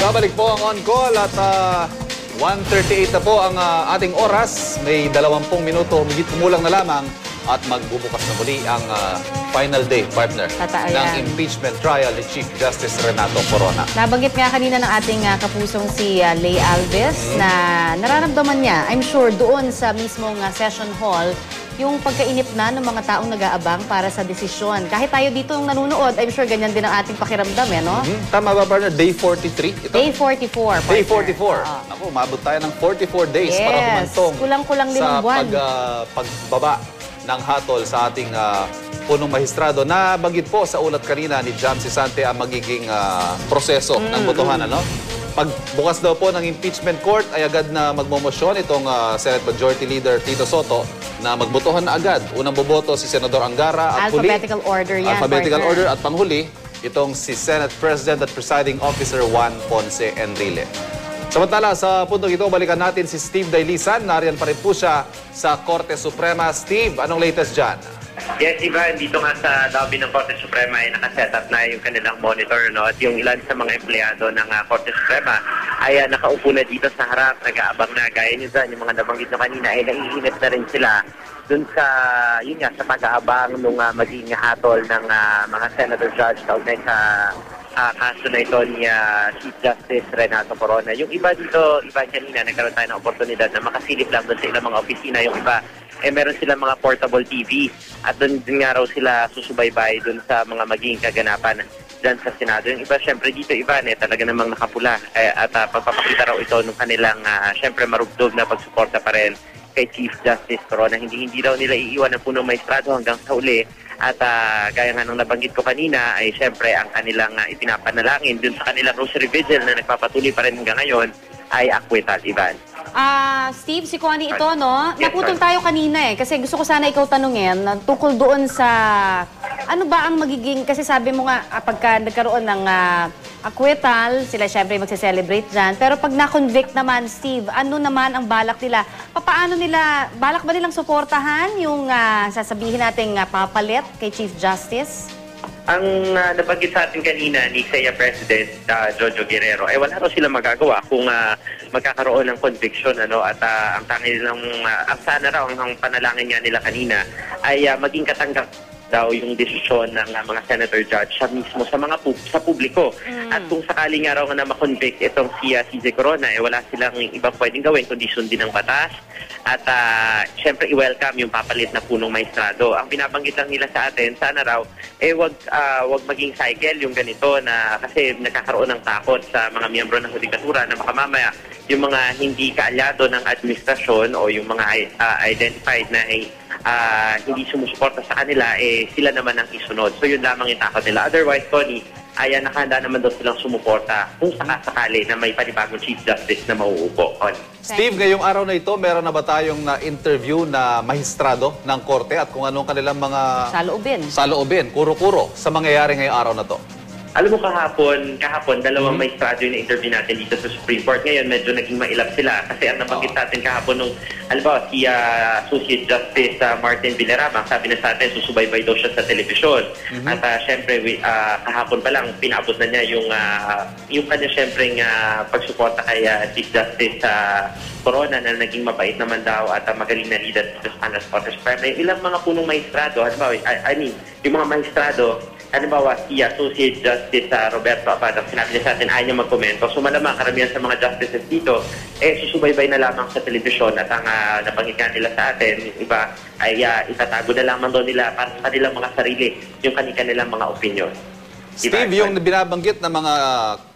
Nagbabalik po ang on call at 1:38 na po ang ating oras. May 20 minuto, higit kumulang na lamang at magbubukas na muli ang final day, partner, ng impeachment trial ni Chief Justice Renato Corona. Nabanggit nga kanina ng ating kapusong si Lay Alves na nararamdaman niya, I'm sure, doon sa mismong session hall, yung pagkainip na ng mga taong nag-aabang para sa desisyon. Kahit tayo dito yung nanonood, I'm sure ganyan din ang ating pakiramdam, no? Tama ba, partner? Day 43? Ito? Day 44, partner. Day 44. Ako, maabot tayo ng 44 days para humantong kulang-kulang limang buwan sa pagbaba ng hatol sa ating punong mahistrado. Nabanggit po sa ulat kanina ni Jam Sisante ang magiging proseso ng botohan, ano? Pagbukas daw po ng impeachment court ay agad na magmomosyon itong Senate Majority Leader Tito Soto na magbotohan na agad. Unang boboto si Senador Angara at alphabetical order yan, alphabetical order at panghuli itong si Senate President at Presiding Officer Juan Ponce Enrile. Samantala, sa puntong ito, balikan natin si Steve Dailisan. Nariyan pa rin po siya sa Korte Suprema. Steve, anong latest dyan? Yes, Ivan, dito nga sa lobby ng Korte Suprema ay nakaset up na yung kanilang monitor, no? At yung ilan sa mga empleyado ng Korte Suprema ay nakaupo na dito sa harap, nag-aabang na. Gaya nyo dyan, yung mga nabanggit na kanina ay naiinit na rin sila dun sa, yun nga, sa pag-aabang nung maging hatol ng mga senator judge kaugnay sa kaso na ito ni Chief Justice Renato Corona. Yung iba dito, kanina, nagkaroon tayo ng oportunidad na makasilip lang doon sa ilang mga opisina. Yung iba, meron silang mga portable TV at doon din nga raw sila susubaybay doon sa mga magiging kaganapan dyan sa Senado. Yung iba, syempre dito, talaga namang nakapula at pagpapakita raw ito nung kanilang, syempre, marugdob na pagsuporta pa rin kay Chief Justice Corona. Hindi raw nila iiwan ang punong maestrado hanggang sa uli. At gaya nga nung nabanggit ko kanina, ay syempre ang kanilang ipinapanalangin dun sa kanilang rosary vigil na nagpapatuloy pa rin hanggang ngayon ay acquittal, Ivan. Steve, si Connie ito, no? Naputol tayo kanina kasi gusto ko sana ikaw tanungin tungkol doon sa ano ba ang magiging, kasi sabi mo nga pagka nagkaroon ng acquittal, sila syempre magse-celebrate dyan. Pero pag na-convict naman, Steve, ano naman ang balak nila? Paano nila, balak ba nilang suportahan yung sasabihin nating papalit kay Chief Justice? Ang nabanggit sa atin kanina ni Saya President Jojo Guerrero ay wala raw silang magagawa kung magkakaroon ng conviction, ano, at ang tanging nilang ang sana raw ang panalangin nga nila kanina ay maging katanggap daw yung desisyon ng mga senator judge siya mismo sa mga sa publiko. At kung sakali nga raw na ma-convict itong si CJ Corona, wala silang ibang pwedeng gawin kundi sundin ng batas at syempre i-welcome yung papalit na punong maestrado. Ang binabanggit lang nila sa atin, sana raw wag maging cycle yung ganito na kasi nakakaroon ng takot sa mga miyembro ng hudikatura na baka mamaya yung mga hindi kaalyado ng administrasyon o yung mga identified na hindi sumusuporta sa kanila, sila naman ang isunod. So yun lamang yung takot nila. Otherwise, Tony, nakahanda naman daw silang sumuporta kung sakasakali na may panibagong Chief Justice na mauupo. Steve, ngayong araw na ito, meron na ba tayong na-interview na mahistrado ng korte at kung anong kanilang mga saloobin, kuro-kuro sa mangyayari ngayong araw na to? Alam mo, kahapon, dalawang maestrado yung na-interview natin dito sa Supreme Court. Ngayon, medyo naging mailap sila kasi ang nabanggit sa atin kahapon nung, halimbawa, si Associate Justice Martin Villarama, sabi na sa atin, susubaybay daw siya sa telebisyon. At syempre, kahapon pa lang, pinabot na niya yung kanya syempre pagsuporta kay Chief Justice Corona na naging mabait naman daw at magaling na leader dito sa Korte Suprema. Ilang mga punong maestrado, halimbawa, yung mga maestrado, halimbawa, si Associate Justice Roberto Abad, sinabi niya sa atin, ayaw niya magkomento. So malamang karamihan sa mga justices dito, susubaybay na lamang sa telebisyon at ang nabanggit nga nila sa atin, yung iba ay itatago na lamang doon nila para sa kanilang mga sarili, yung kanilang mga opinion. Steve, yung binabanggit na mga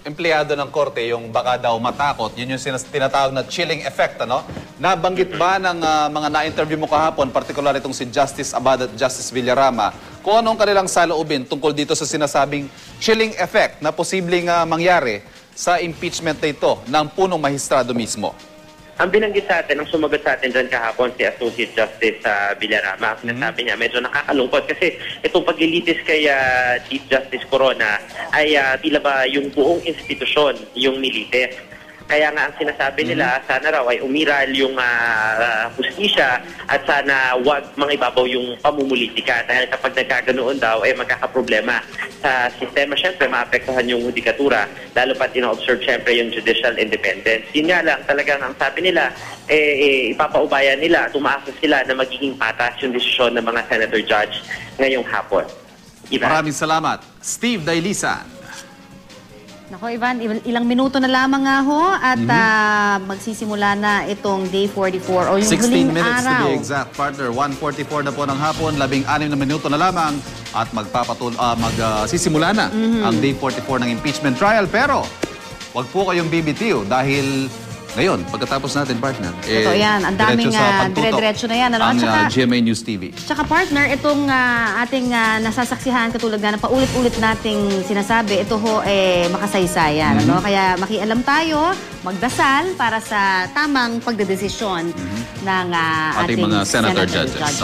empleyado ng korte, yung baka daw matakot, yun yung tinatawag na chilling effect, ano? Nabanggit ba ng mga na-interview mo kahapon, particular itong si Justice Abad at Justice Villarama, kung anong kanilang saloobin tungkol dito sa sinasabing chilling effect na posibleng mangyari sa impeachment na ito ng punong mahistrado mismo? Ang binanggit sa atin, ang sumagot sa atin dyan kahapon si Associate Justice Villarama, sinasabi niya, medyo nakakalungkot kasi itong paglilitis kay Chief Justice Corona ay tila ba yung buong institusyon yung nilitis. Kaya nga ang sinasabi nila, sana raw ay umiral yung hustisya at sana wag mangibabaw yung pamumulitika. Dahil kapag nagkaganoon daw, magkakaproblema sa sistema. Siyempre, maapektuhan yung judikatura, lalo pat ino-observe siyempre yung judicial independence. Yun nga lang, talagang ang sabi nila, ipapaubayan nila, tumaasa sila na magiging patas yung desisyon ng mga senator judge ngayong hapon. Maraming salamat. Steve Dailisan. Nako, Ivan, ilang minuto na lamang nga ho at magsisimula na itong Day 44 o yung 16 huling minutes to araw. be exact, partner. 1:44 na po ng hapon, 16 na minuto na lamang at magsisimula na ang Day 44 ng impeachment trial. Pero, wag po kayong bibitiw dahil ngayon, pagkatapos natin, partner, Totoo yan. Ang daming dire-diretso na yan. Ano? Ang Tsaka, GMA News TV. Tsaka partner, itong ating nasasaksihan katulad na paulit-ulit nating sinasabi, ito ho makasaysayan. Ano? Kaya makialam tayo, magdasal para sa tamang pagdedesisyon ng ating mga senator judges. judges.